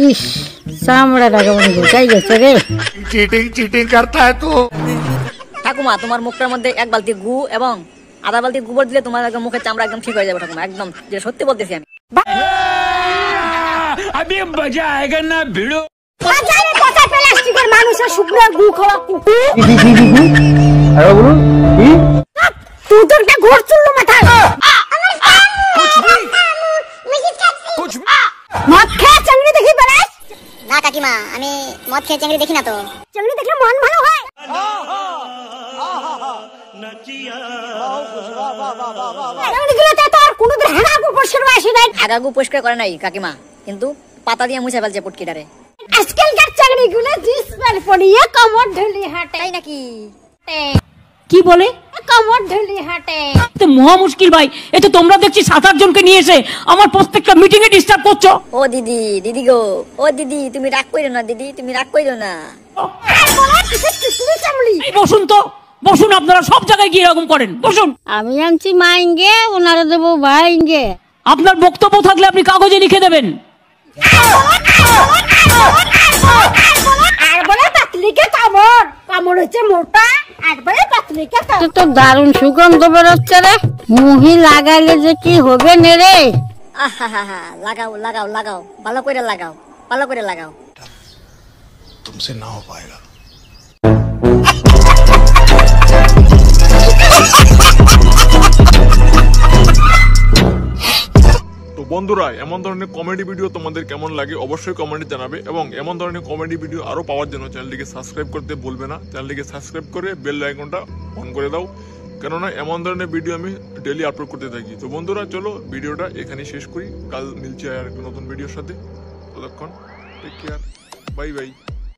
ইস চামড়া টাকা মনে গোটাই গেছে রে। চিটিং করতা है तू। ঠাকুমা তোমার মুখটার মধ্যে এক বালতি গু এবং আধা বালতি গোবর দিলে তোমার একদম মুখের চামড়া একদম ঠিক হয়ে যাবে ঠাকুমা, একদম যে সত্যি বলতেছি আমি। अभी मजा आएगा ना भिड़ो। বাজারে কত প্লাস্টিকের মানুষের শুকনো গু খাওয়া কুকুর। আরে বলুন কি? তুই তো একটা ঘোর চুল্লু মাথা। মদ খেয়ে চাংড়ি দেখি বেড়াস? না কাকিমা, আমি মদ খেয়ে চিংড়ি দেখি না তো। চাংড়ি দেখলে মন ভালো হয়। চাংড়িগুলোতে তো আর কোনোদিন হাগাগু পরিষ্কার আসে নাই। আগাগু পরিষ্কার করে নাই কাকিমা, কিন্তু পাতা দিয়ে মুছে ফেলছে পুটকিটারে। আজকালকার চাংড়িগুলো জিসপাল পড়িয়ে কমর ঢুলি হাঁটে। তাই নাকি? কি বলে? কমর ঢুলি হাঁটে। তো মহা মুশকিল ভাই, এ তো তোমরা দেখছি 7-8 জনকে নিয়ে এসে আমার প্রত্যেকটা মিটিং এ ডিস্টার্ব করছো। ও দিদি গো, ও দিদি তুমি রাগ কইরো না, দিদি তুমি রাগ কইরো না। আর বলা কিসের চিকনি চামড়ি। এই বসুন তো, বসুন, আপনারা সব জায়গায় গিয়ে এরকম করেন, বসুন। আমি আনছি মাইঙ্গে, ওনারা দেবো ভাইঙ্গে। আপনার বক্তব্য থাকলে আপনি কাগজে লিখে দেবেন। আর বলে পাতলিকে কামড়, কামড় হচ্ছে মোটা, আর বলে পাতলিকে কামড়। তো দারুণ সুগন্ধ বেরোচ্ছে রে, মুহি লাগাইলে যে কি হবে নে রে। আহা লাগাও লাগাও লাগাও, ভালো করে লাগাও, ভালো করে লাগাও। तुमसे ना हो पाएगा। তো বন্ধুরা, এমন ধরনের কমেডি ভিডিও তোমাদের কেমন লাগে অবশ্যই কমেন্টে জানাবে, এবং এমন ধরনের কমেডি ভিডিও আরো পাওয়ার জন্য চ্যানেলটিকে সাবস্ক্রাইব করতে ভুলবে না। চ্যানেলটিকে সাবস্ক্রাইব করে বেল আইকনটা অন করে দাও, কেননা এমন ধরনের ভিডিও আমি ডেইলি আপলোড করতে থাকি। তো বন্ধুরা চলো ভিডিওটা এখানেই শেষ করি, কাল মিলছি আর একটা নতুন ভিডিওর সাথে। ততক্ষণ টেক কেয়ার, বাই বাই।